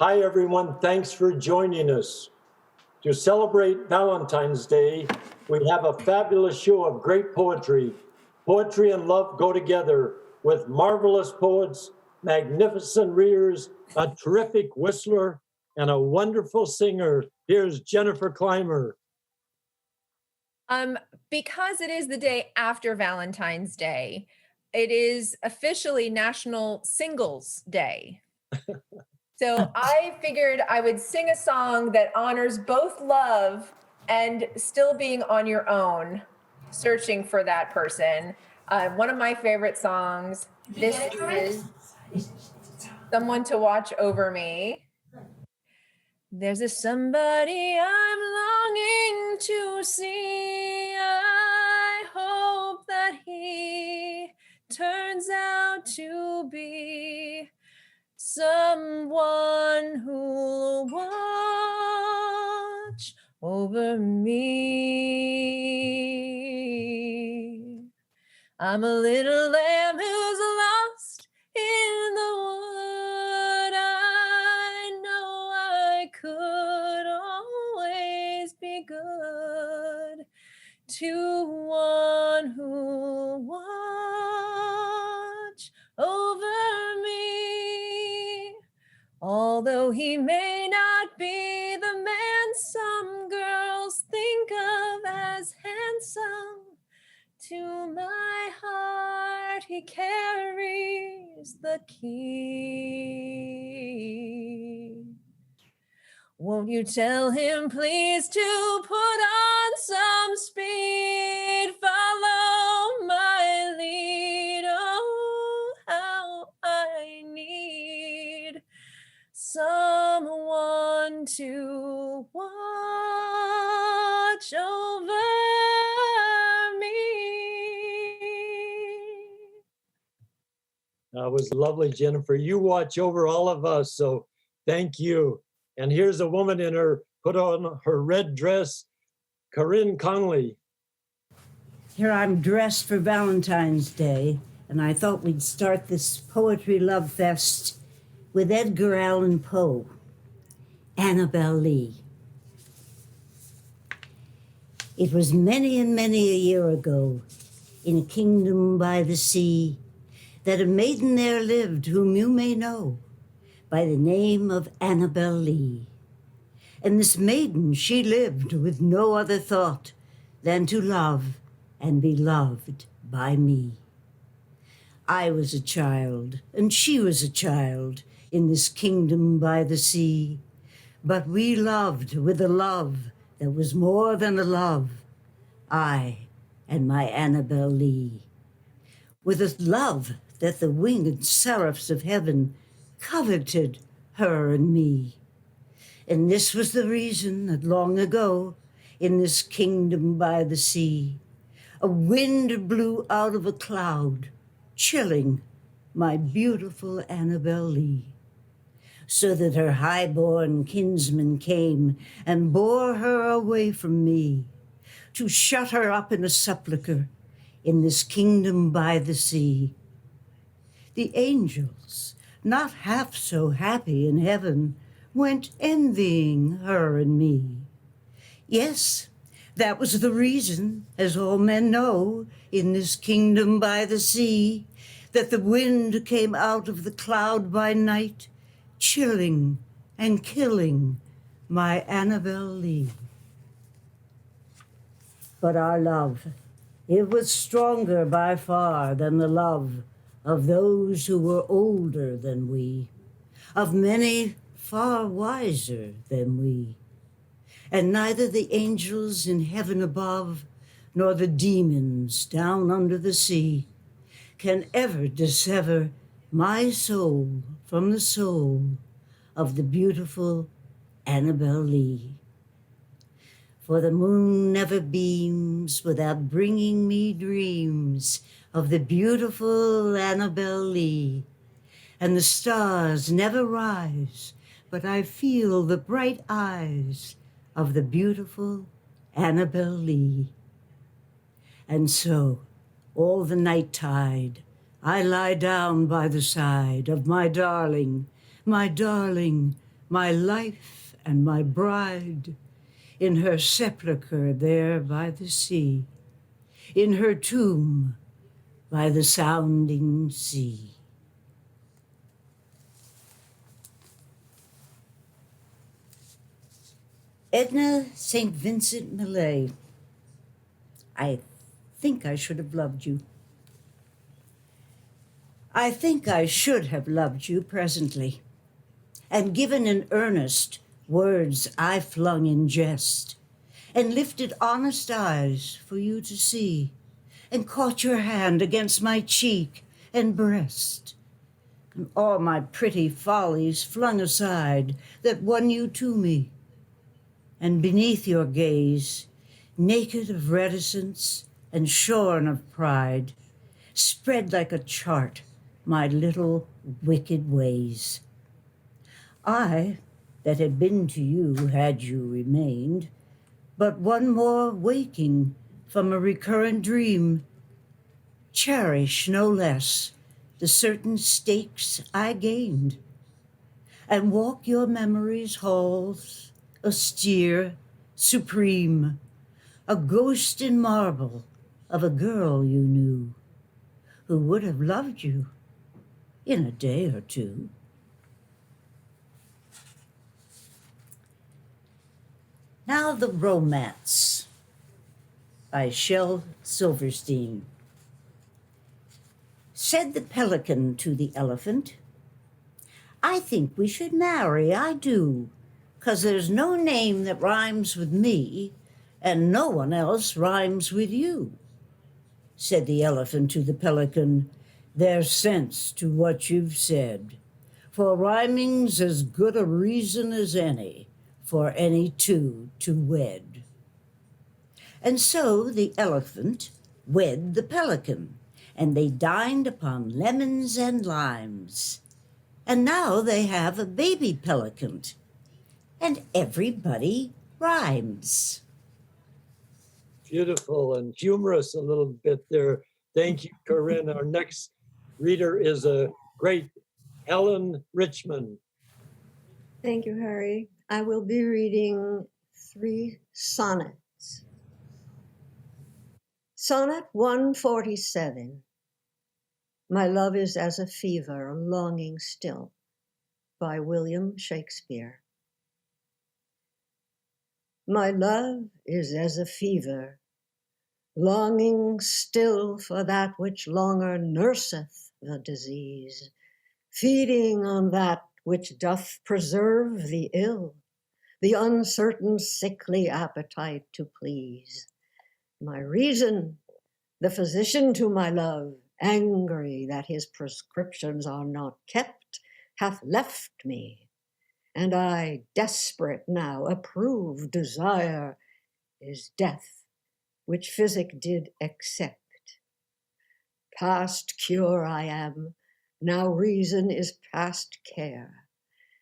Hi, everyone. Thanks for joining us. To celebrate Valentine's Day, we have a fabulous show of great poetry. Poetry and love go together with marvelous poets, magnificent readers, a terrific whistler, and a wonderful singer. Here's Jennifer Clymer. Because it is the day after Valentine's Day, it is officially National Singles Day. So I figured I would sing a song that honors both love and still being on your own, searching for that person. One of my favorite songs. This is Someone to Watch Over Me. There's a somebody I'm longing to see. I hope that he turns out to be someone who'll watch over me. I'm a little lamb who's lost in the wood. I know I could always be good to one who'll watch over me. Although he may not be the man some girls think of as handsome, to my heart he carries the key. Won't you tell him please to put on some speed, follow my lead, oh how I need someone to watch over me. That was lovely, Jennifer. You watch over all of us, so thank you. And here's a woman in her, put on her red dress, Corinne Conley. Here I'm dressed for Valentine's Day, and I thought we'd start this Poetry Love Fest with Edgar Allan Poe, Annabel Lee. It was many and many a year ago, in a kingdom by the sea, that a maiden there lived whom you may know by the name of Annabel Lee. And this maiden, she lived with no other thought than to love and be loved by me. I was a child, and she was a child in this kingdom by the sea, but we loved with a love that was more than a love, I and my Annabel Lee, with a love that the winged seraphs of heaven coveted her and me. And this was the reason that long ago, in this kingdom by the sea, a wind blew out of a cloud, chilling my beautiful Annabel Lee, so that her high-born kinsman came and bore her away from me, to shut her up in a sepulchre in this kingdom by the sea. The angels, not half so happy in heaven, went envying her and me. Yes, that was the reason, as all men know, in this kingdom by the sea, that the wind came out of the cloud by night, chilling and killing my Annabel Lee. But our love, it was stronger by far than the love of those who were older than we, of many far wiser than we. And neither the angels in heaven above, nor the demons down under the sea, can ever dissever my soul from the soul of the beautiful Annabel Lee. For the moon never beams without bringing me dreams of the beautiful Annabel Lee, and the stars never rise, but I feel the bright eyes of the beautiful Annabel Lee. And so, all the night tide, I lie down by the side of my darling, my life and my bride, in her sepulchre there by the sea, in her tomb by the sounding sea. Edna St. Vincent Millay, I think I should have loved you. I think I should have loved you presently, and given in earnest words I flung in jest, and lifted honest eyes for you to see, and caught your hand against my cheek and breast, and all my pretty follies flung aside that won you to me, and beneath your gaze, naked of reticence and shorn of pride, spread like a chart my little wicked ways. I, that had been to you had you remained, but one more waking from a recurrent dream, cherish no less the certain stakes I gained, and walk your memory's halls, austere, supreme, a ghost in marble of a girl you knew, who would have loved you in a day or two. Now the Romance by Shel Silverstein. Said the pelican to the elephant, I think we should marry, I do, 'cause there's no name that rhymes with me, and no one else rhymes with you. Said the elephant to the pelican, there's sense to what you've said, for rhyming's as good a reason as any for any two to wed. And so the elephant wed the pelican, and they dined upon lemons and limes. And now they have a baby pelican, and everybody rhymes. Beautiful and humorous a little bit there. Thank you, Corinne. Our next reader is a great Helen Richman. Thank you, Harry. I will be reading 3 sonnets. Sonnet 147. My love is as a fever, longing still, by William Shakespeare. My love is as a fever, longing still for that which longer nurseth the disease, feeding on that which doth preserve the ill, the uncertain sickly appetite to please. My reason, the physician to my love, angry that his prescriptions are not kept, hath left me, and I, desperate now, approve desire is death, which physic did accept. Past cure I am, now reason is past care,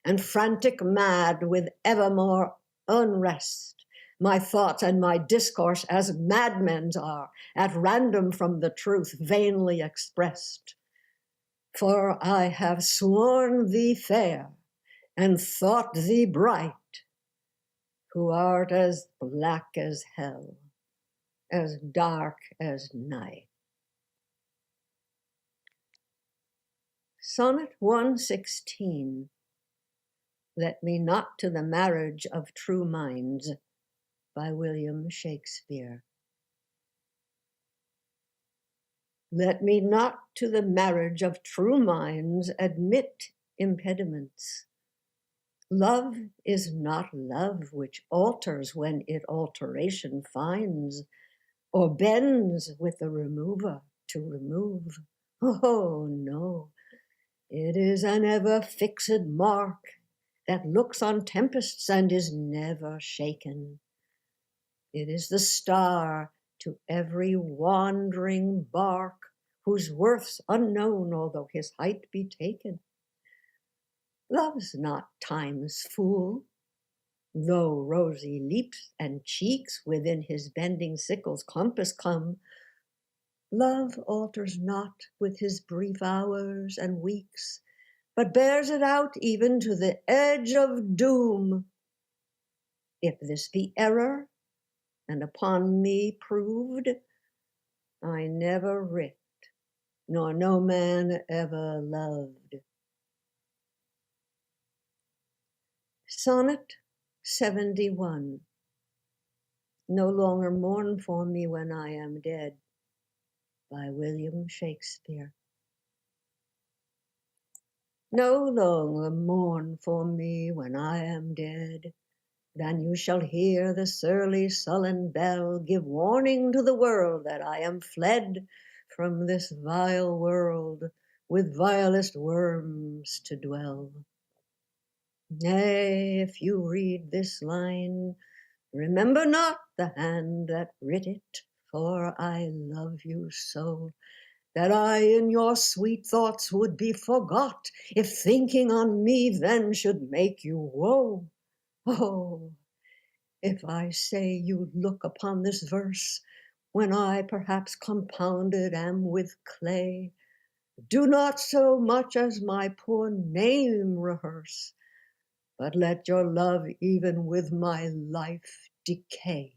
and frantic mad with evermore unrest, my thoughts and my discourse as madmen's are, at random from the truth vainly expressed. For I have sworn thee fair, and thought thee bright, who art as black as hell, as dark as night. Sonnet 116. Let me not to the marriage of true minds, by William Shakespeare. Let me not to the marriage of true minds admit impediments. Love is not love which alters when it alteration finds, or bends with the remover to remove. Oh, no, it is an ever fixed mark that looks on tempests and is never shaken. It is the star to every wandering bark, whose worth's unknown, although his height be taken. Love's not time's fool, though rosy leaps and cheeks within his bending sickle's compass come. Love alters not with his brief hours and weeks, but bears it out even to the edge of doom. If this be error, and upon me proved, I never writ, nor no man ever loved. Sonnet 71. No longer mourn for me when I am dead, by William Shakespeare. No longer mourn for me when I am dead, than you shall hear the surly sullen bell give warning to the world that I am fled from this vile world with vilest worms to dwell. Nay, if you read this line, remember not the hand that writ it, for I love you so that I in your sweet thoughts would be forgot, if thinking on me then should make you woe. Oh, if I say you look upon this verse, when I perhaps compounded am with clay, do not so much as my poor name rehearse, but let your love even with my life decay,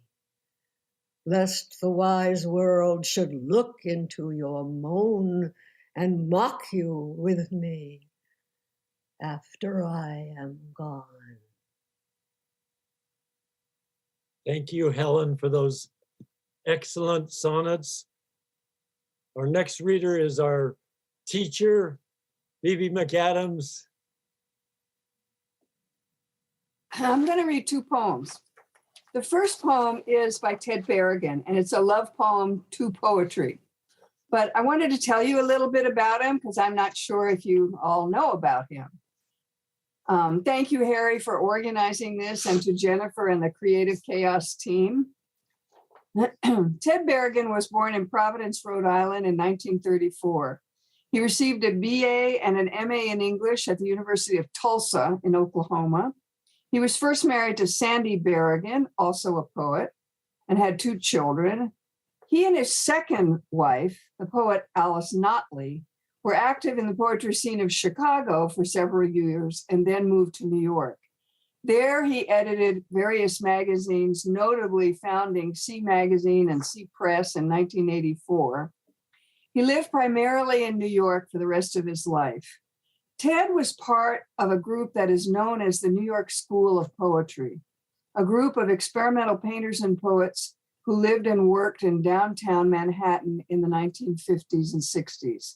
lest the wise world should look into your moan and mock you with me after I am gone. Thank you, Helen, for those excellent sonnets. Our next reader is our teacher, Phoebe MacAdams. I'm going to read two poems. The first poem is by Ted Berrigan, and it's a love poem to poetry. But I wanted to tell you a little bit about him because I'm not sure if you all know about him. Thank you, Harry, for organizing this, and to Jennifer and the Creative Chaos team. Ted Berrigan was born in Providence, Rhode Island in 1934. He received a BA and an MA in English at the University of Tulsa in Oklahoma. He was first married to Sandy Berrigan, also a poet, and had 2 children. He and his second wife, the poet Alice Notley, were active in the poetry scene of Chicago for several years and then moved to New York. There he edited various magazines, notably founding C Magazine and C Press in 1984. He lived primarily in New York for the rest of his life. Ted was part of a group that is known as the New York School of Poetry, a group of experimental painters and poets who lived and worked in downtown Manhattan in the 1950s and 60s.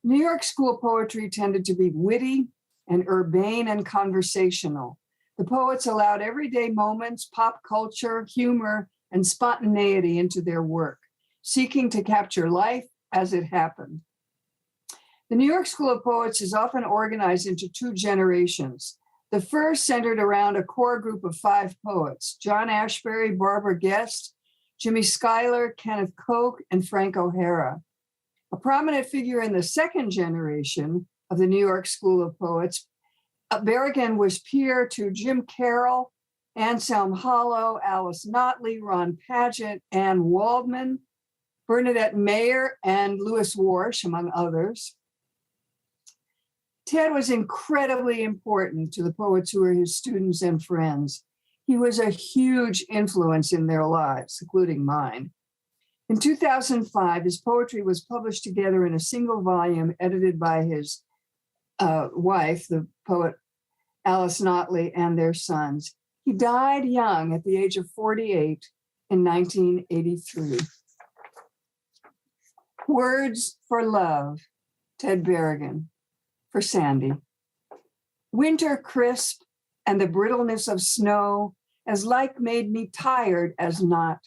New York School of Poetry tended to be witty and urbane and conversational. The poets allowed everyday moments, pop culture, humor, and spontaneity into their work, seeking to capture life as it happened. The New York School of Poets is often organized into 2 generations. The first centered around a core group of 5 poets: John Ashbery, Barbara Guest, Jimmy Schuyler, Kenneth Koch, and Frank O'Hara. A prominent figure in the second generation of the New York School of Poets, Berrigan was peer to Jim Carroll, Anselm Hollow, Alice Notley, Ron Padgett, Anne Waldman, Bernadette Mayer, and Louis Warsh, among others. Ted was incredibly important to the poets who were his students and friends. He was a huge influence in their lives, including mine. In 2005, his poetry was published together in a single volume edited by his wife, the poet Alice Notley, and their sons. He died young at the age of 48 in 1983. Words for Love, Ted Berrigan, for Sandy. Winter crisp and the brittleness of snow as like made me tired as not.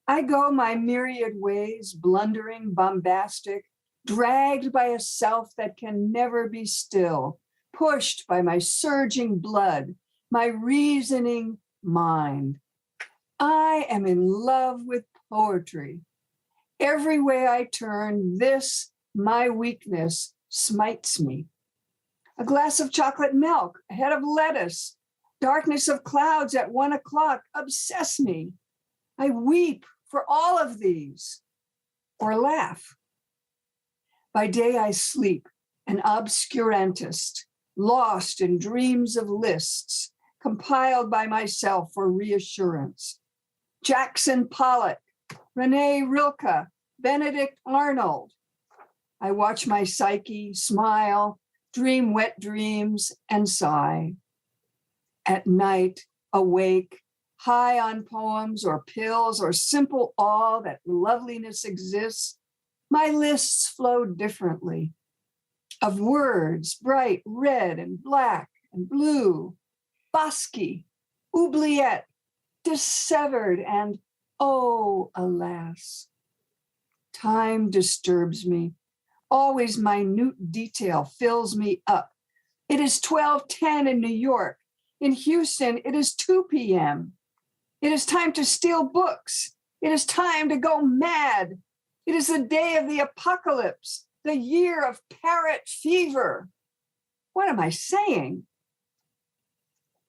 I go my myriad ways, blundering, bombastic, dragged by a self that can never be still, pushed by my surging blood, my reasoning mind. I am in love with poetry. Every way I turn, this, my weakness, smites me. A glass of chocolate milk, a head of lettuce, darkness of clouds at 1 o'clock obsess me. I weep for all of these, or laugh. By day I sleep an obscurantist, lost in dreams of lists, compiled by myself for reassurance. Jackson Pollock, Renee Rilke, Benedict Arnold. I watch my psyche smile, dream wet dreams, and sigh. At night, awake, high on poems or pills or simple awe that loveliness exists, my lists flow differently. Of words, bright red and black and blue, bosky, oubliette, dissevered, and oh, alas. Time disturbs me. Always minute detail fills me up. It is 12:10 in New York. In Houston, it is 2 p.m. It is time to steal books. It is time to go mad. It is the day of the apocalypse, the year of parrot fever. What am I saying?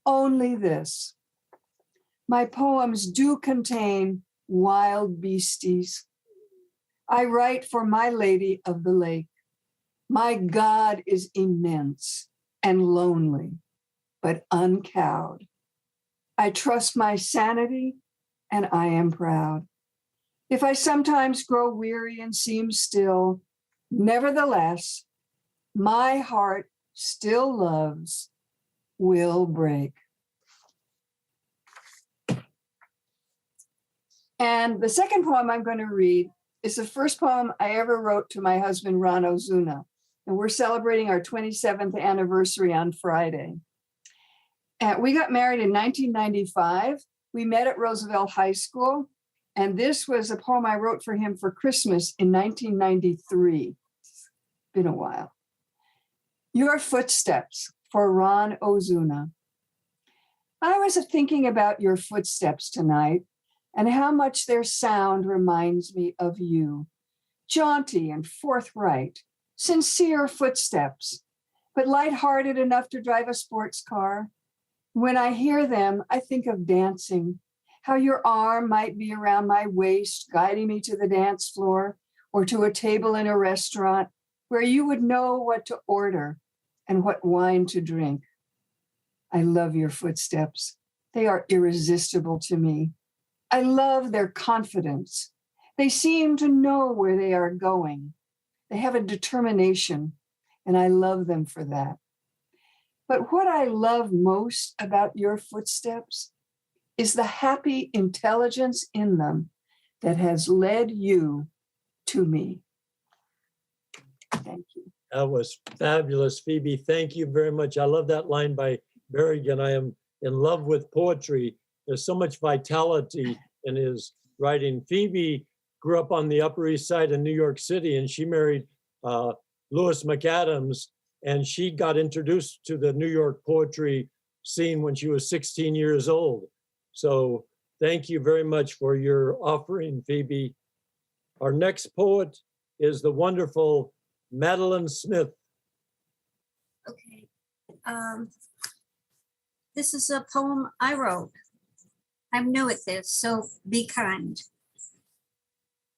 Only this. My poems do contain wild beasties. I write for my lady of the lake. My God is immense and lonely, but uncowed. I trust my sanity, and I am proud. If I sometimes grow weary and seem still, nevertheless, my heart still loves, will break. And the second poem I'm going to read is the first poem I ever wrote to my husband, Ron Ozuna. And we're celebrating our 27th anniversary on Friday. And we got married in 1995. We met at Roosevelt High School. And this was a poem I wrote for him for Christmas in 1993. Been a while. Your Footsteps for Ron Ozuna. I was thinking about your footsteps tonight and how much their sound reminds me of you. Jaunty and forthright, sincere footsteps, but lighthearted enough to drive a sports car. When I hear them, I think of dancing, how your arm might be around my waist, guiding me to the dance floor or to a table in a restaurant where you would know what to order and what wine to drink. I love your footsteps. They are irresistible to me. I love their confidence. They seem to know where they are going. They have a determination, and I love them for that. But what I love most about your footsteps is the happy intelligence in them that has led you to me. Thank you. That was fabulous, Phoebe. Thank you very much. I love that line by Berrigan. I am in love with poetry. There's so much vitality in his writing. Phoebe grew up on the Upper East Side in New York City, and she married Louis MacAdams, and she got introduced to the New York poetry scene when she was 16 years old. So thank you very much for your offering, Phoebe. Our next poet is the wonderful Madeleine Smith. Okay. This is a poem I wrote. I'm new at this, so be kind.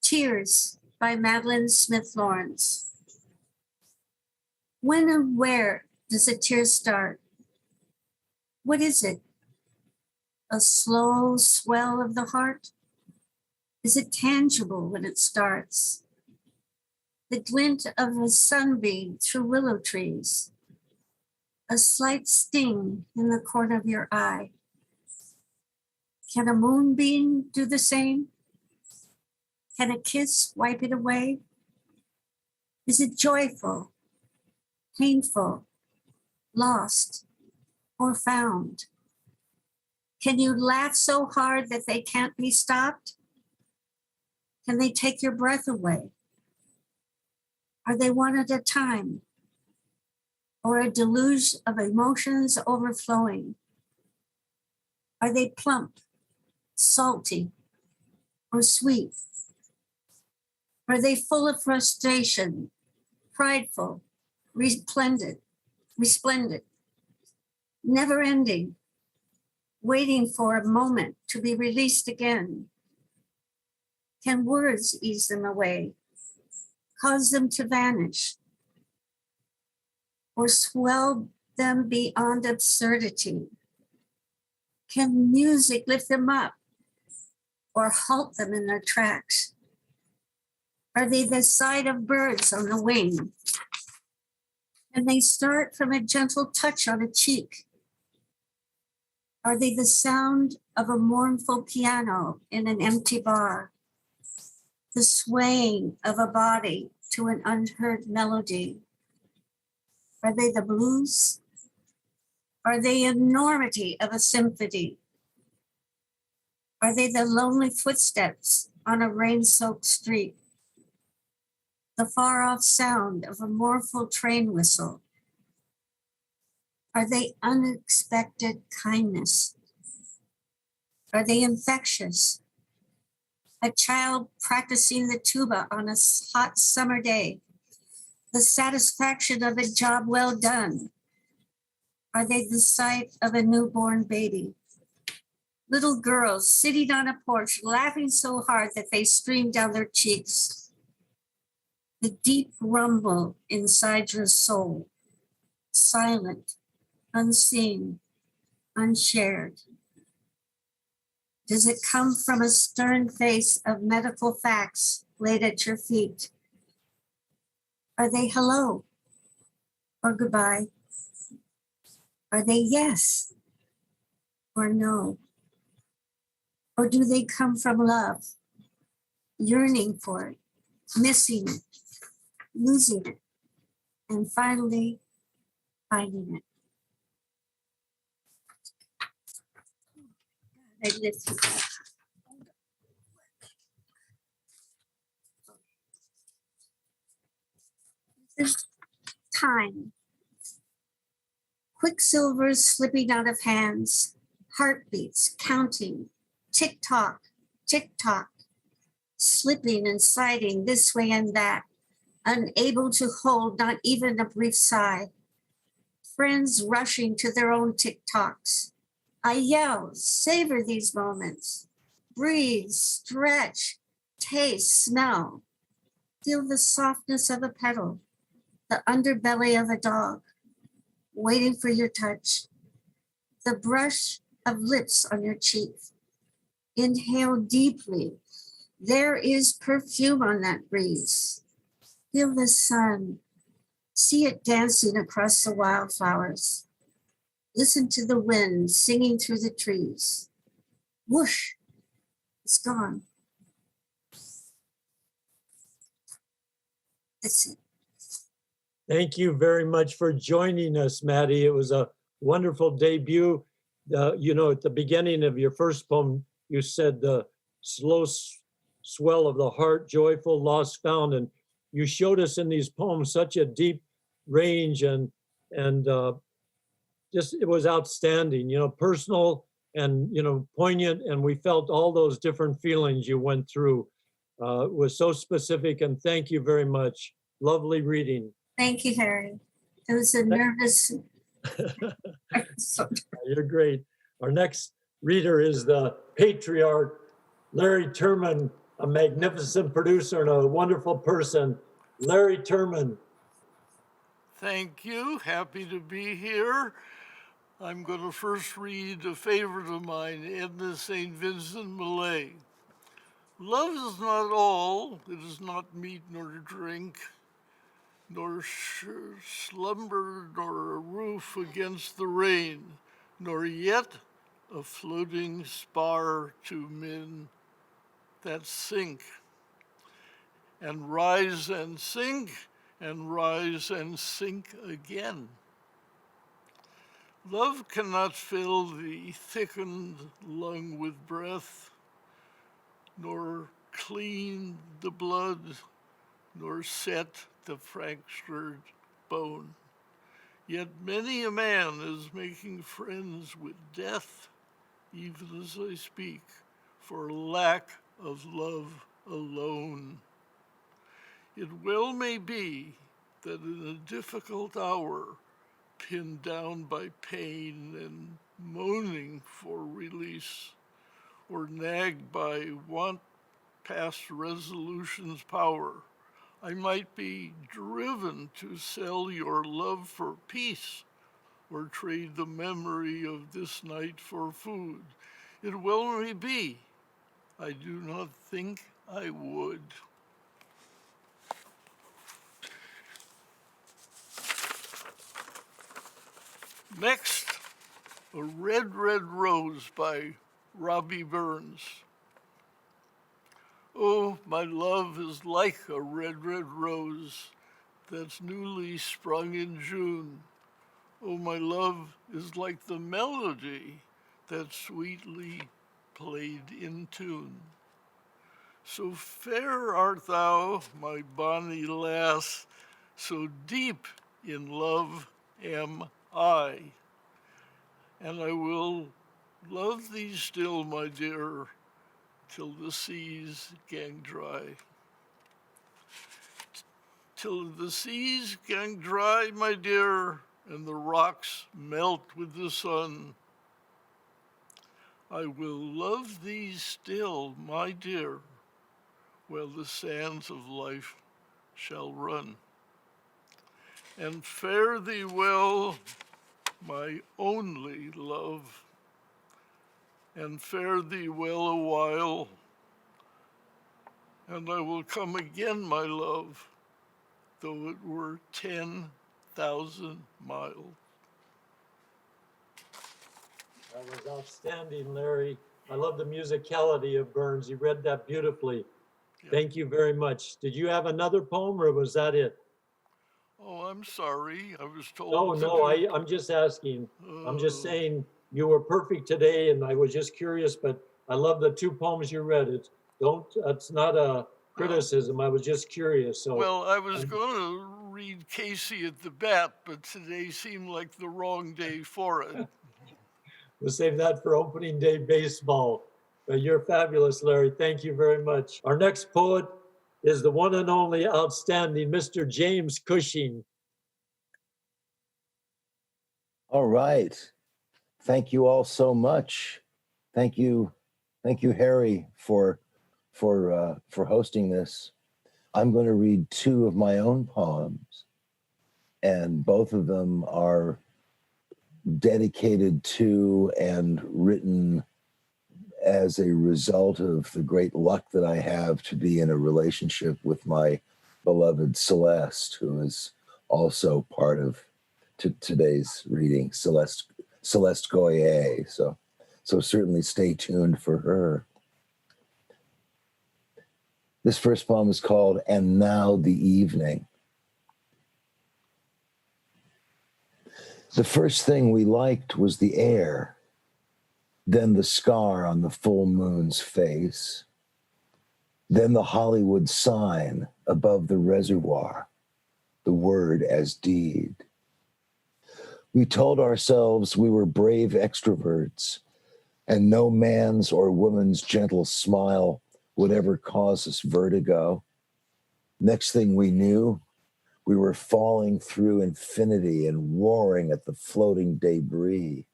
Tears by Madeleine Smith Lawrence. When and where does a tear start? What is it? A slow swell of the heart? Is it tangible when it starts? The glint of a sunbeam through willow trees? A slight sting in the corner of your eye? Can a moonbeam do the same? Can a kiss wipe it away? Is it joyful, painful, lost, or found? Can you laugh so hard that they can't be stopped? Can they take your breath away? Are they one at a time? Or a deluge of emotions overflowing? Are they plump, salty, or sweet? Are they full of frustration, prideful, resplendent, never ending, waiting for a moment to be released again? Can words ease them away, cause them to vanish? or swell them beyond absurdity? Can music lift them up or halt them in their tracks? Are they the sight of birds on the wing? And they start from a gentle touch on a cheek? Are they the sound of a mournful piano in an empty bar? The swaying of a body to an unheard melody? Are they the blues? Are they enormity of a symphony? Are they the lonely footsteps on a rain-soaked street? The far-off sound of a mournful train whistle? Are they unexpected kindness? Are they infectious? A child practicing the tuba on a hot summer day? The satisfaction of a job well done? Are they the sight of a newborn baby? Little girls sitting on a porch laughing so hard that they stream down their cheeks? The deep rumble inside your soul, silent, unseen, unshared. Does it come from a stern face of medical facts laid at your feet? Are they hello or goodbye? Are they yes or no? Or do they come from love, yearning for it, missing it, losing it, and finally finding it? I lived through that. There's time. Quicksilver slipping out of hands, heartbeats counting, tick-tock, tick-tock, slipping and sliding this way and that, unable to hold not even a brief sigh. Friends rushing to their own tick-tocks. I yell, savor these moments. Breathe, stretch, taste, smell. Feel the softness of a petal, the underbelly of a dog, waiting for your touch. The brush of lips on your cheek. Inhale deeply. There is perfume on that breeze. Feel the sun. See it dancing across the wildflowers. Listen to the wind singing through the trees. Whoosh, it's gone. That's it. Thank you very much for joining us, Maddie. It was a wonderful debut. At the beginning of your first poem, you said the slow swell of the heart, joyful, lost, found, and you showed us in these poems such a deep range and just it was outstanding. Personal and poignant, and we felt all those different feelings you went through. It was so specific, and thank you very much. Lovely reading. Thank you, Harry. It was a nervous. You're great. Our next reader is the patriarch, Larry Turman, a magnificent producer and a wonderful person. Larry Turman. Thank you. Happy to be here. I'm going to first read a favorite of mine, Edna St. Vincent Millay. Love is not all. It is not meat nor drink, nor slumber, nor a roof against the rain, nor yet a floating spar to men that sink and rise and sink and rise and sink again. Love cannot fill the thickened lung with breath, nor clean the blood, nor set the fractured bone. Yet many a man is making friends with death, even as I speak, for lack of love alone. It well may be that in a difficult hour, pinned down by pain and moaning for release, or nagged by want past resolution's power, I might be driven to sell your love for peace or trade the memory of this night for food. It well may be. I do not think I would. Next, A Red, Red Rose by Robbie Burns. Oh, my love is like a red, red rose that's newly sprung in June. Oh, my love is like the melody that's sweetly played in tune. So fair art thou, my bonny lass, so deep in love am I. And I will love thee still, my dear, till the seas gang dry. Till the seas gang dry, my dear, and the rocks melt with the sun. I will love thee still, my dear, while the sands of life shall run. And fare thee well, my only love, and fare thee well a while, and I will come again, my love, though it were 10,000 miles. That was outstanding, Larry. I love the musicality of Burns. You read that beautifully. Yeah. Thank you very much. Did you have another poem or was that it? Oh, I'm sorry. I was told. I'm just asking. I'm just saying you were perfect today and I was just curious, but I love the two poems you read. It's not a criticism. I was just curious. So well, I was going to read Casey at the Bat, but today seemed like the wrong day for it. we'll save that for opening day baseball. You're fabulous, Larry. Thank you very much. Our next poet is the one and only outstanding Mr. James Cushing. All right. Thank you all so much. Thank you, Harry, for hosting this. I'm going to read two of my own poems, and both of them are dedicated to and written as a result of the great luck that I have to be in a relationship with my beloved Celeste, who is also part of today's reading, Celeste Goyer. So certainly stay tuned for her. This first poem is called "And Now the Evening." The first thing we liked was the air, then the scar on the full moon's face, then the Hollywood sign above the reservoir, the word as deed. We told ourselves we were brave extroverts, and no man's or woman's gentle smile would ever cause us vertigo. Next thing we knew, we were falling through infinity and roaring at the floating debris.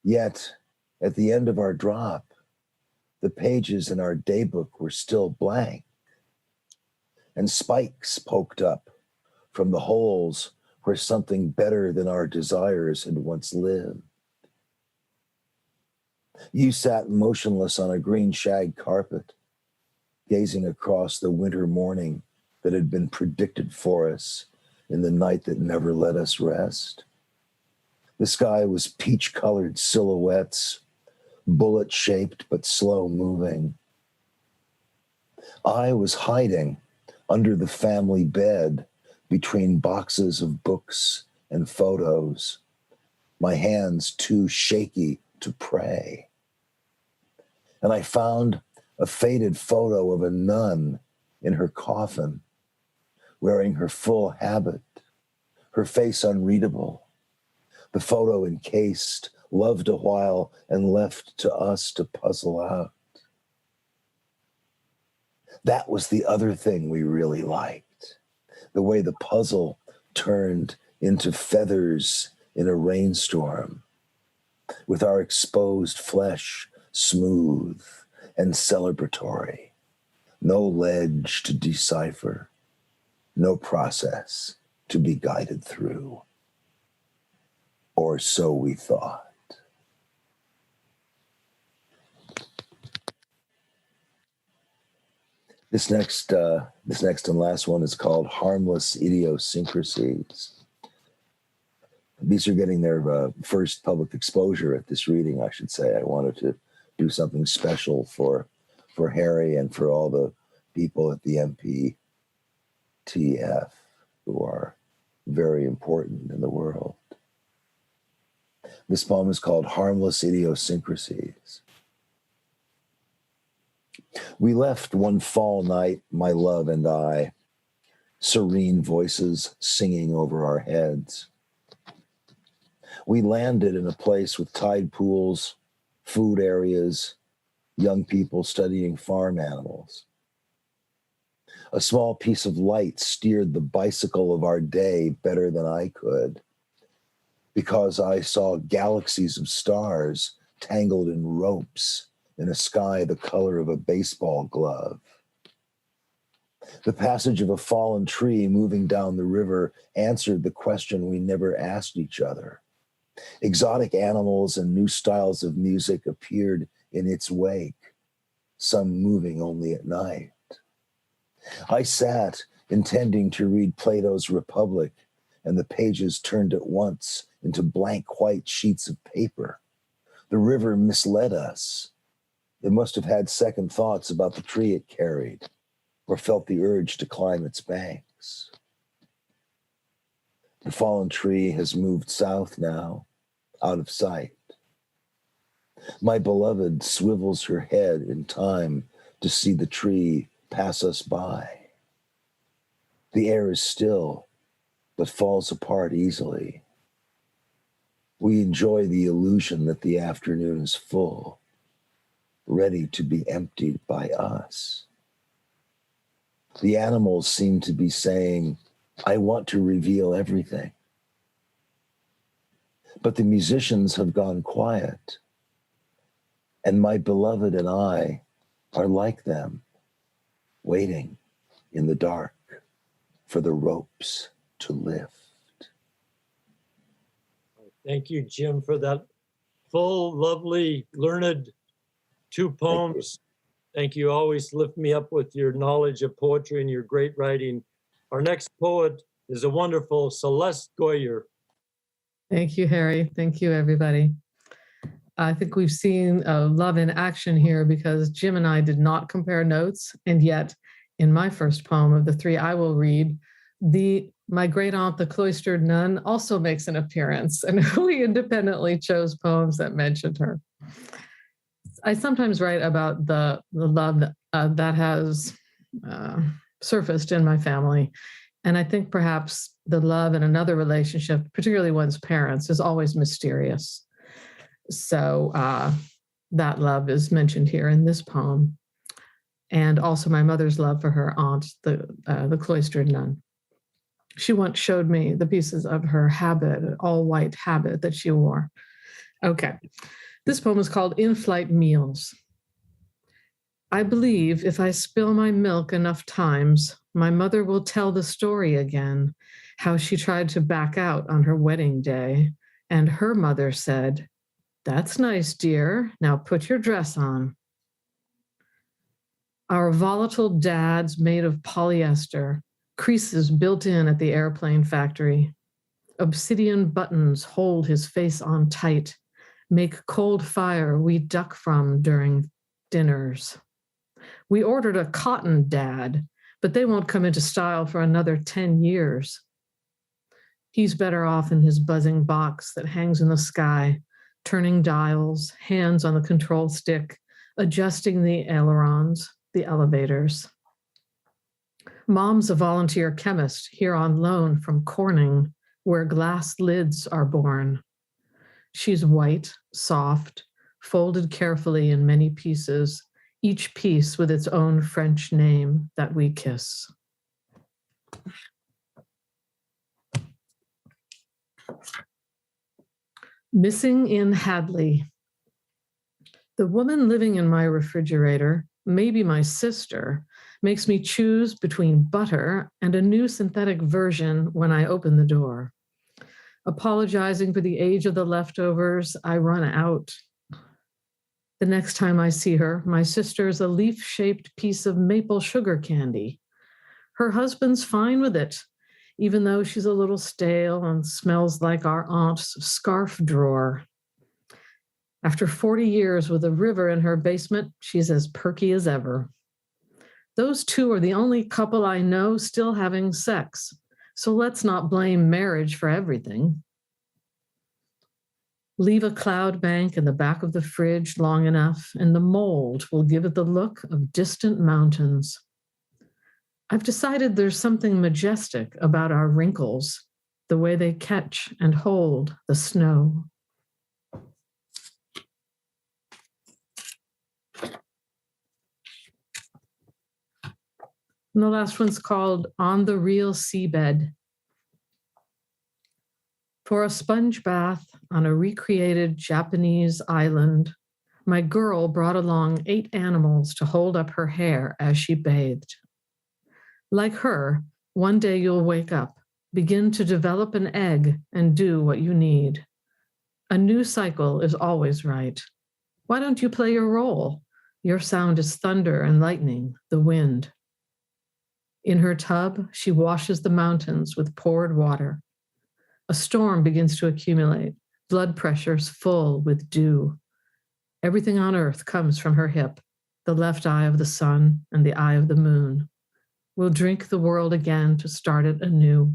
Yet, at the end of our drop, the pages in our daybook were still blank, and spikes poked up from the holes where something better than our desires had once lived. You sat motionless on a green shag carpet, gazing across the winter morning that had been predicted for us in the night that never let us rest. The sky was peach-colored silhouettes, bullet-shaped but slow-moving. I was hiding under the family bed between boxes of books and photos, my hands too shaky to pray. And I found a faded photo of a nun in her coffin, wearing her full habit, her face unreadable, the photo encased, loved a while, and left to us to puzzle out. That was the other thing we really liked, the way the puzzle turned into feathers in a rainstorm, with our exposed flesh smooth and celebratory, no ledge to decipher, no process to be guided through. Or so we thought. This next and last one is called Harmless Idiosyncrasies. These are getting their first public exposure at this reading, I should say. I wanted to do something special for Harry and for all the people at the MPTF who are very important in the world. This poem is called Harmless Idiosyncrasies. We left one fall night, my love and I, serene voices singing over our heads. We landed in a place with tide pools, food areas, young people studying farm animals. A small piece of light steered the bicycle of our day better than I could, because I saw galaxies of stars tangled in ropes in a sky the color of a baseball glove. The passage of a fallen tree moving down the river answered the question we never asked each other. Exotic animals and new styles of music appeared in its wake, some moving only at night. I sat intending to read Plato's Republic, and the pages turned at once into blank white sheets of paper. The river misled us. It must have had second thoughts about the tree it carried, or felt the urge to climb its banks. The fallen tree has moved south now, out of sight. My beloved swivels her head in time to see the tree pass us by. The air is still, but falls apart easily. We enjoy the illusion that the afternoon is full, ready to be emptied by us. The animals seem to be saying, I want to reveal everything. But the musicians have gone quiet, and my beloved and I are like them, waiting in the dark for the ropes to lift. Thank you, Jim, for that full, lovely, learned two poems. Thank you. Always lift me up with your knowledge of poetry and your great writing. Our next poet is a wonderful Celeste Goyer. Thank you, Harry. Thank you, everybody. I think we've seen love in action here because Jim and I did not compare notes. And yet, in my first poem of the three I will read, my great aunt, the cloistered nun, also makes an appearance, and we independently chose poems that mentioned her. I sometimes write about the love that has surfaced in my family. And I think perhaps the love in another relationship, particularly one's parents, is always mysterious. So that love is mentioned here in this poem. And also my mother's love for her aunt, the cloistered nun. She once showed me the pieces of her habit, an all-white habit that she wore. Okay. This poem is called In-Flight Meals. I believe if I spill my milk enough times, my mother will tell the story again, how she tried to back out on her wedding day. And her mother said, "That's nice, dear. Now put your dress on." Our volatile dad's made of polyester, creases built in at the airplane factory. Obsidian buttons hold his face on tight, make cold fire we duck from during dinners. We ordered a cotton dad, but they won't come into style for another 10 years. He's better off in his buzzing box that hangs in the sky, turning dials, hands on the control stick, adjusting the ailerons, the elevators. Mom's a volunteer chemist here on loan from Corning, where glass lids are born. She's white, soft, folded carefully in many pieces, each piece with its own French name that we kiss. Missing in Hadley. The woman living in my refrigerator may be my sister, makes me choose between butter and a new synthetic version when I open the door. Apologizing for the age of the leftovers, I run out. The next time I see her, my sister's a leaf-shaped piece of maple sugar candy. Her husband's fine with it, even though she's a little stale and smells like our aunt's scarf drawer. After 40 years with a river in her basement, she's as perky as ever. Those two are the only couple I know still having sex, so let's not blame marriage for everything. Leave a cloud bank in the back of the fridge long enough, and the mold will give it the look of distant mountains. I've decided there's something majestic about our wrinkles, the way they catch and hold the snow. And the last one's called On the Real Seabed. For a sponge bath on a recreated Japanese island, my girl brought along 8 animals to hold up her hair as she bathed. Like her, one day you'll wake up, begin to develop an egg, and do what you need. A new cycle is always right. Why don't you play your role? Your sound is thunder and lightning, the wind. In her tub, she washes the mountains with poured water. A storm begins to accumulate, blood pressures full with dew. Everything on earth comes from her hip, the left eye of the sun and the eye of the moon. We'll drink the world again to start it anew.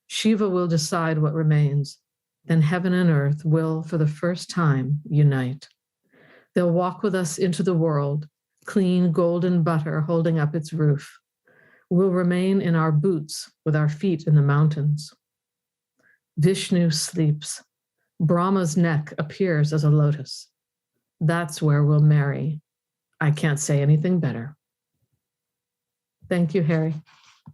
Shiva will decide what remains. Then heaven and earth will, for the first time, unite. They'll walk with us into the world, clean golden butter holding up its roof. We'll remain in our boots with our feet in the mountains. Vishnu sleeps. Brahma's neck appears as a lotus. That's where we'll marry. I can't say anything better. Thank you, Harry.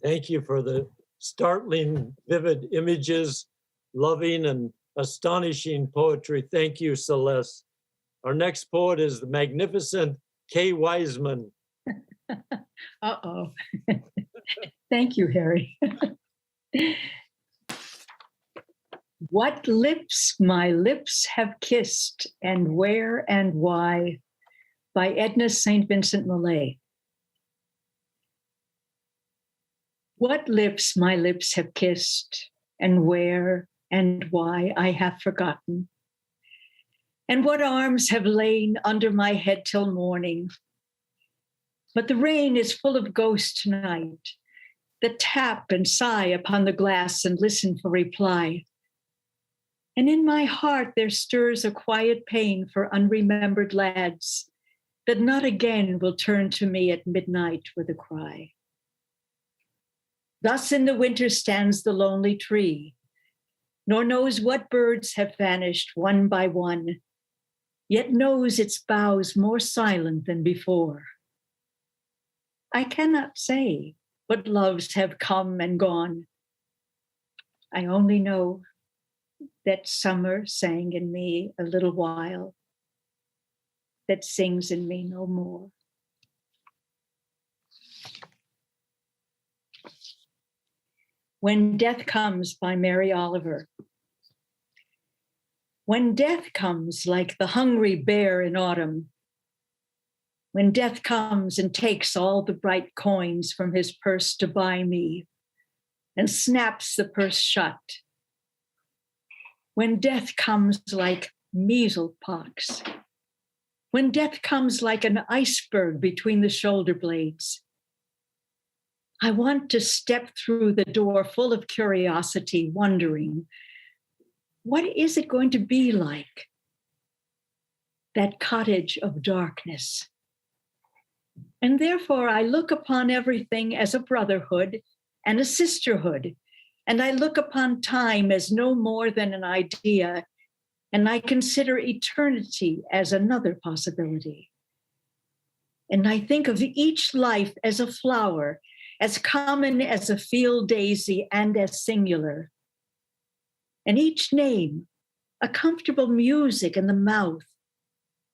Thank you for the startling, vivid images, loving and astonishing poetry. Thank you, Celeste. Our next poet is the magnificent Kay Weissman. Uh-oh. Thank you, Harry. What lips my lips have kissed, and where and why, by Edna St. Vincent Millay. What lips my lips have kissed, and where and why I have forgotten. And what arms have lain under my head till morning. But the rain is full of ghosts tonight, that tap and sigh upon the glass and listen for reply. And in my heart there stirs a quiet pain for unremembered lads that not again will turn to me at midnight with a cry. Thus in the winter stands the lonely tree, nor knows what birds have vanished one by one, yet knows its boughs more silent than before. I cannot say what loves have come and gone. I only know that summer sang in me a little while, that sings in me no more. When Death Comes by Mary Oliver. When death comes like the hungry bear in autumn, when death comes and takes all the bright coins from his purse to buy me and snaps the purse shut, when death comes like measles pox, when death comes like an iceberg between the shoulder blades, I want to step through the door full of curiosity, wondering, what is it going to be like? That cottage of darkness. And therefore I look upon everything as a brotherhood and a sisterhood. And I look upon time as no more than an idea. And I consider eternity as another possibility. And I think of each life as a flower, as common as a field daisy and as singular. And each name, a comfortable music in the mouth,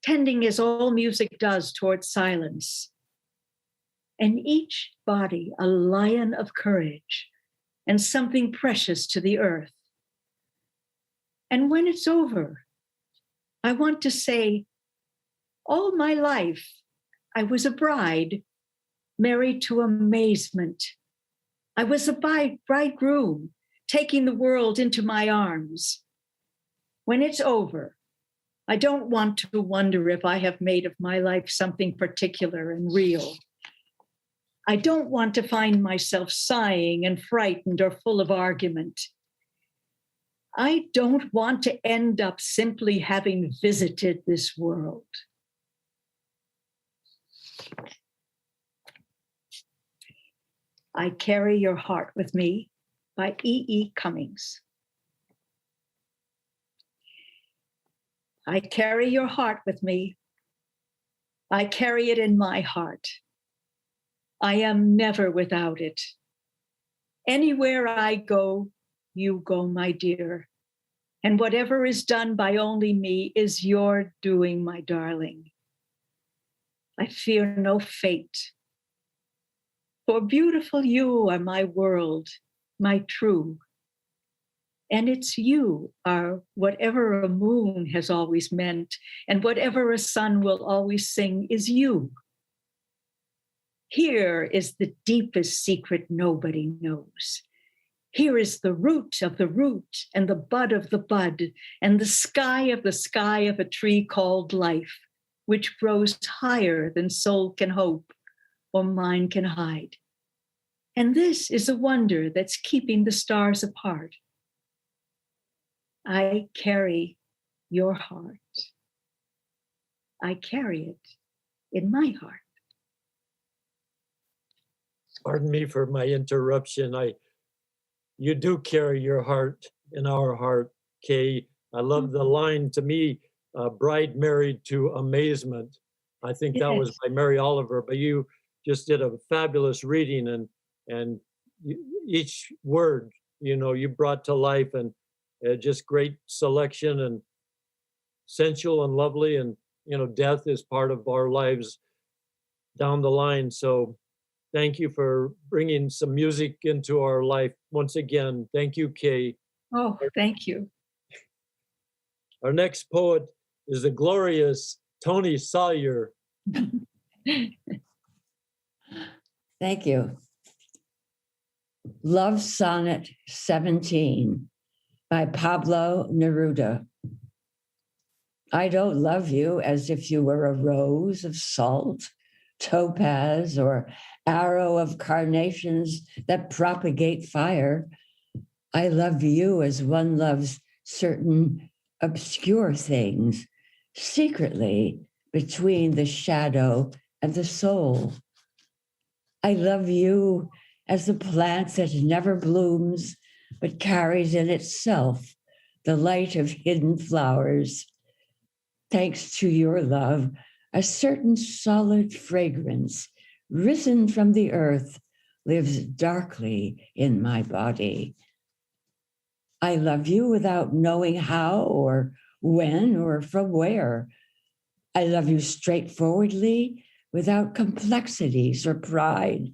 tending as all music does towards silence. and each body a lion of courage and something precious to the earth. And when it's over, I want to say, all my life, I was a bride, married to amazement. I was a bridegroom, taking the world into my arms. When it's over, I don't want to wonder if I have made of my life something particular and real. I don't want to find myself sighing and frightened or full of argument. I don't want to end up simply having visited this world. I Carry Your Heart with Me by E.E. Cummings. I carry your heart with me. I carry it in my heart. I am never without it. Anywhere I go, you go, my dear. And whatever is done by only me is your doing, my darling. I fear no fate. For beautiful you are my world, my true. And it's you are whatever a moon has always meant, and whatever a sun will always sing is you. Here is the deepest secret nobody knows. Here is the root of the root, and the bud of the bud, and the sky of a tree called life, which grows higher than soul can hope or mind can hide. And this is a wonder that's keeping the stars apart. I carry your heart. I carry it in my heart. Pardon me for my interruption. You do carry your heart in our heart, Kay. I love the line, to me, bride married to amazement. I think that was by Mary Oliver, but you just did a fabulous reading, and each word, you brought to life, and just great selection, and sensual and lovely, and death is part of our lives down the line. So thank you for bringing some music into our life once again. Thank you, Kay. Oh, thank you. Our next poet is the glorious Toni Sawyer. Thank you. Love Sonnet 17 by Pablo Neruda. I don't love you as if you were a rose of salt, topaz, or arrow of carnations that propagate fire. I love you as one loves certain obscure things, secretly between the shadow and the soul. I love you as the plant that never blooms, but carries in itself the light of hidden flowers. Thanks to your love, a certain solid fragrance, risen from the earth, lives darkly in my body. I love you without knowing how or when or from where. I love you straightforwardly, without complexities or pride.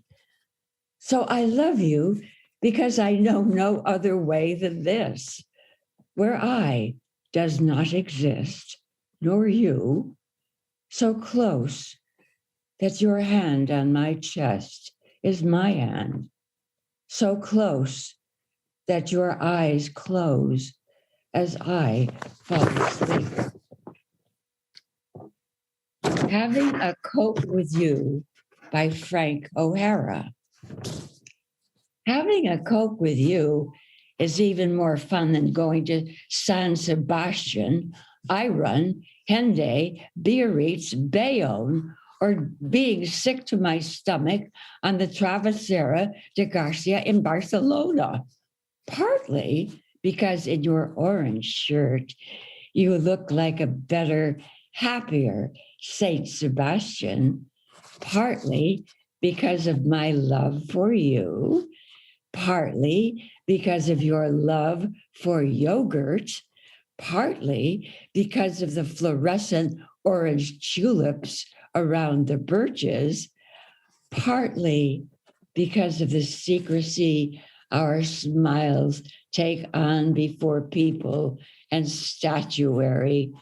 So I love you because I know no other way than this, where I does not exist, nor you, so close that your hand on my chest is my hand, so close that your eyes close as I fall asleep. Having a Coke with You by Frank O'Hara. Having a Coke with you is even more fun than going to San Sebastian, Iron, Henday, Biarritz, Bayonne, or being sick to my stomach on the Travesera de Garcia in Barcelona. Partly because in your orange shirt, you look like a better, happier Saint Sebastian, partly because of my love for you, partly because of your love for yogurt, partly because of the fluorescent orange tulips around the birches, partly because of the secrecy our smiles take on before people and statuary.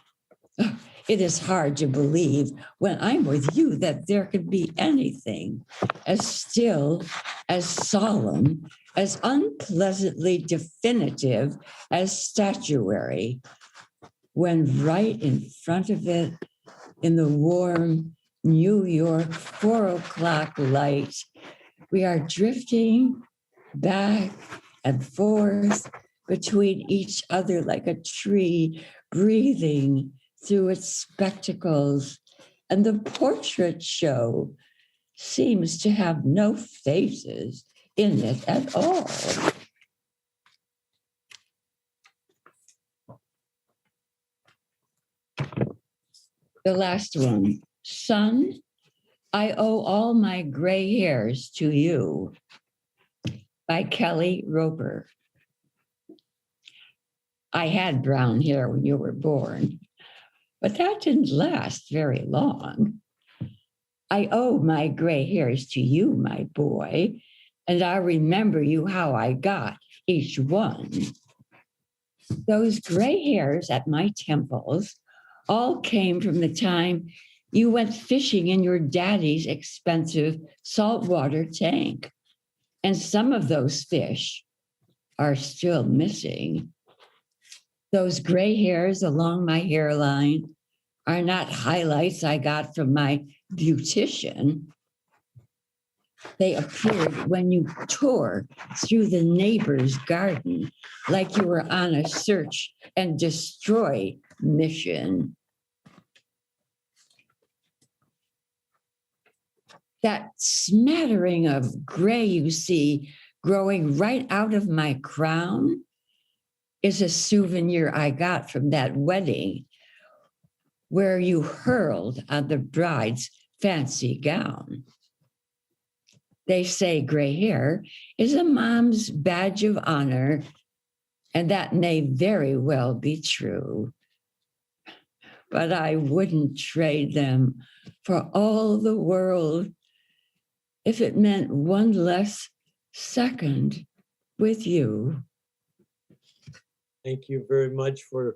It is hard to believe when I'm with you that there could be anything as still, as solemn, as unpleasantly definitive as statuary, when right in front of it, in the warm New York 4 o'clock light, we are drifting back and forth between each other like a tree breathing through its spectacles. And the portrait show seems to have no faces in it at all. The last one, son, I owe all my gray hairs to you, by Kelly Roper. I had brown hair when you were born, but that didn't last very long. I owe my gray hairs to you, my boy, and I remember you how I got each one. Those gray hairs at my temples all came from the time you went fishing in your daddy's expensive saltwater tank. And some of those fish are still missing. Those gray hairs along my hairline are not highlights I got from my beautician. They appeared when you tore through the neighbor's garden like you were on a search and destroy mission. That smattering of gray you see growing right out of my crown is a souvenir I got from that wedding where you hurled on the bride's fancy gown. They say gray hair is a mom's badge of honor, and that may very well be true. But I wouldn't trade them for all the world if it meant one less second with you. Thank you very much for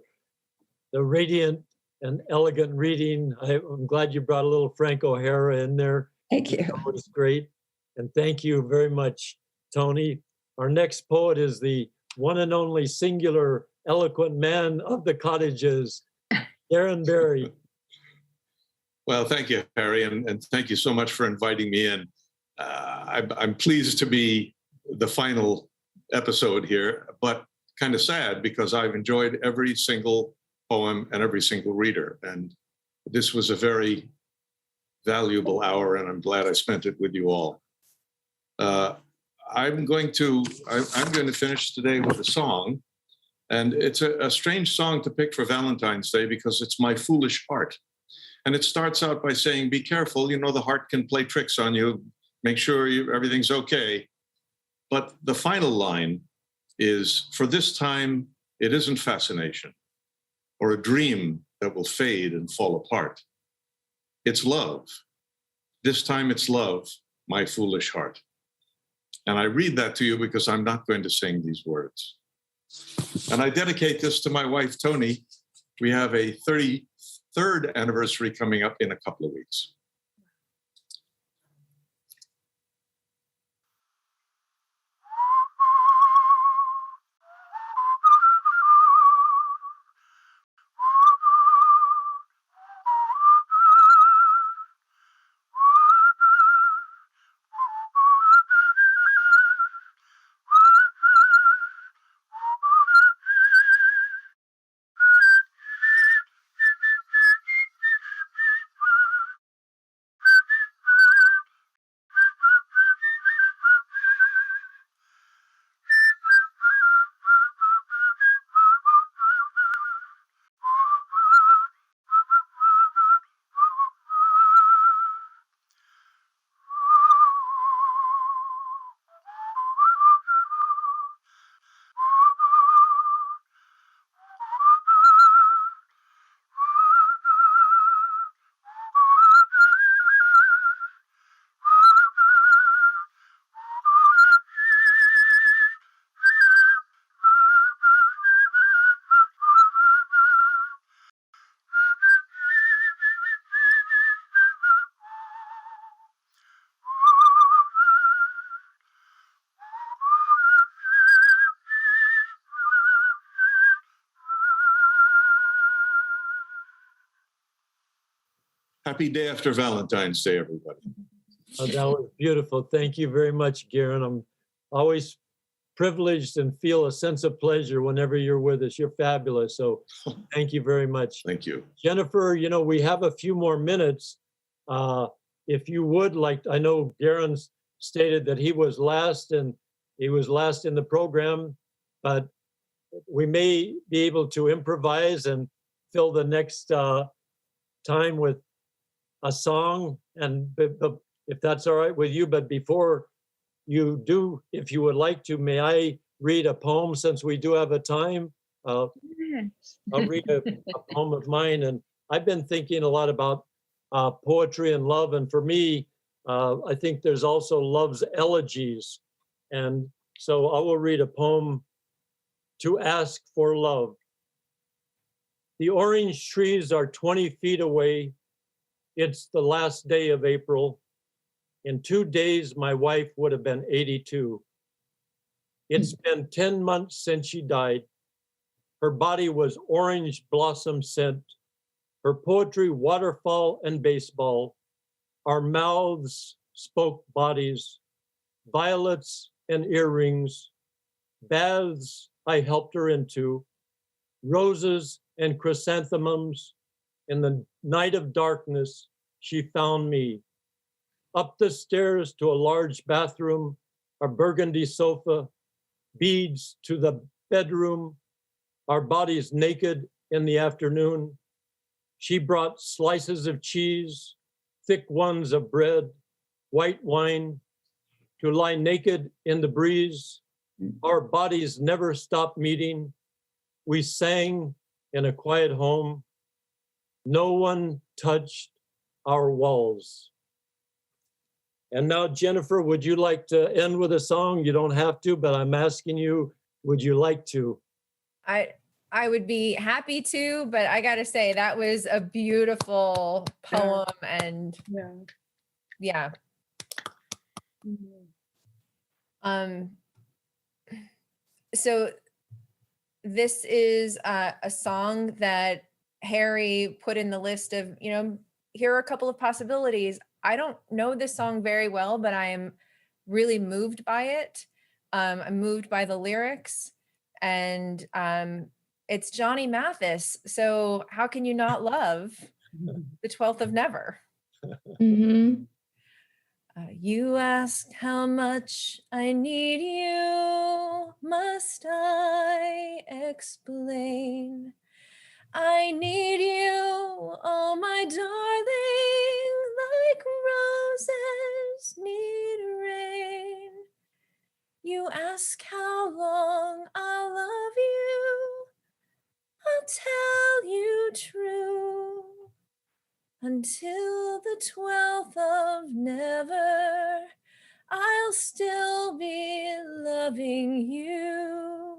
the radiant and elegant reading. I'm glad you brought a little Frank O'Hara in there. Thank you. That was great. And thank you very much, Toni. Our next poet is the one and only singular eloquent man of the cottages, Guerin Berry. Well, thank you, Harry, and thank you so much for inviting me in. I'm pleased to be the final episode here, but kind of sad because I've enjoyed every single poem and every single reader. And this was a very valuable hour, and I'm glad I spent it with you all. I'm going to finish today with a song, and it's a strange song to pick for Valentine's Day because it's My Foolish Heart. And it starts out by saying, be careful, you know, the heart can play tricks on you. Make sure everything's okay. But the final line is, for this time, it isn't fascination or a dream that will fade and fall apart. It's love. This time it's love, my foolish heart. And I read that to you because I'm not going to sing these words. And I dedicate this to my wife, Toni. We have a 33rd anniversary coming up in a couple of weeks. happy day after Valentine's Day, everybody. Oh, that was beautiful. Thank you very much, Guerin. I'm always privileged and feel a sense of pleasure whenever you're with us. You're fabulous. So thank you very much. Thank you. Jennifer, you know, we have a few more minutes. If you would like, I know Guerin stated that he was last in the program, but we may be able to improvise and fill the next time with a song, and if that's all right with you. But before you do, if you would like to, may I read a poem since we do have a time? I'll read a poem of mine, and I've been thinking a lot about poetry and love, and for me, I think there's also love's elegies, and so I will read a poem, To Ask for Love. The orange trees are 20 feet away. It's the last day of April. In 2 days, my wife would have been 82. It's been 10 months since she died. Her body was orange blossom scent. Her poetry, waterfall and baseball. Our mouths spoke bodies, violets and earrings, baths I helped her into, roses and chrysanthemums. In the night of darkness, she found me. Up the stairs to a large bathroom, a burgundy sofa, beads to the bedroom, our bodies naked in the afternoon. She brought slices of cheese, thick ones of bread, white wine, to lie naked in the breeze. Our bodies never stopped meeting. We sang in a quiet home. No one touched our walls. And now, Jennifer, would you like to end with a song? You don't have to, but I'm asking you, would you like to? I would be happy to, but I gotta say that was a beautiful poem, and yeah. So this is a song that Harry put in the list of, you know, here are a couple of possibilities. I don't know this song very well, but I am really moved by it. I'm moved by the lyrics, and it's Johnny Mathis. So how can you not love the 12th of Never? Mm-hmm. You ask how much I need you, must I explain? I need you, oh my darling, like roses need rain. You ask how long I'll love you, I'll tell you true. Until the 12th of never, I'll still be loving you.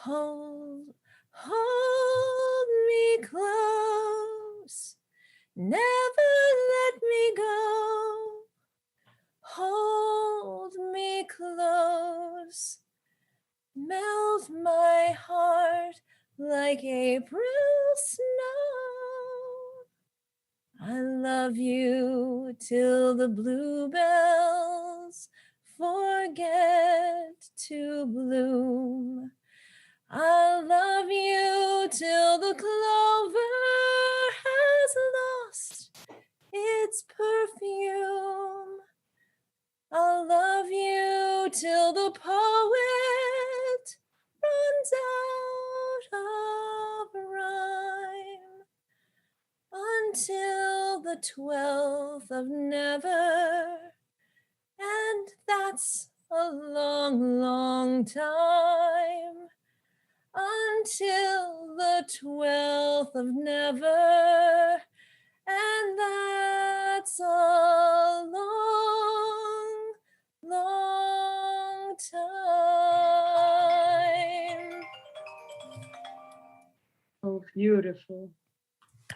Hold me close, never let me go. Hold me close, melt my heart like April snow. I love you till the bluebells forget to bloom. I love you till the clover has lost its perfume. I'll love you till the poet runs out of rhyme. Until the 12th of never, and that's a long, long time. Until the 12th of never, and that's a long, long time. Oh, beautiful.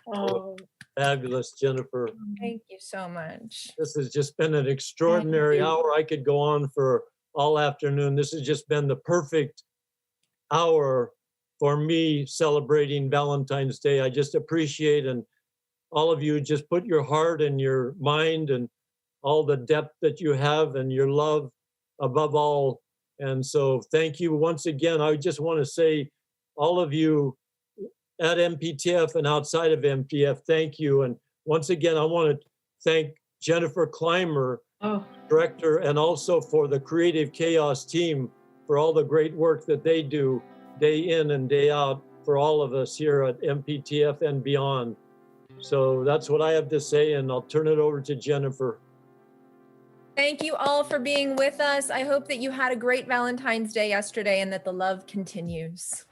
Oh, Fabulous, Jennifer. Thank you so much. This has just been an extraordinary hour. I could go on for all afternoon. This has just been the perfect hour for me celebrating Valentine's Day. I just appreciate and all of you just put your heart and your mind and all the depth that you have and your love above all. And so thank you once again. I just want to say, all of you at MPTF and outside of MPTF, thank you. And once again, I want to thank Jennifer Clymer, director, and also for the Creative Chaos team for all the great work that they do day in and day out for all of us here at MPTF and beyond. So that's what I have to say, and I'll turn it over to Jennifer. Thank you all for being with us. I hope that you had a great Valentine's Day yesterday and that the love continues.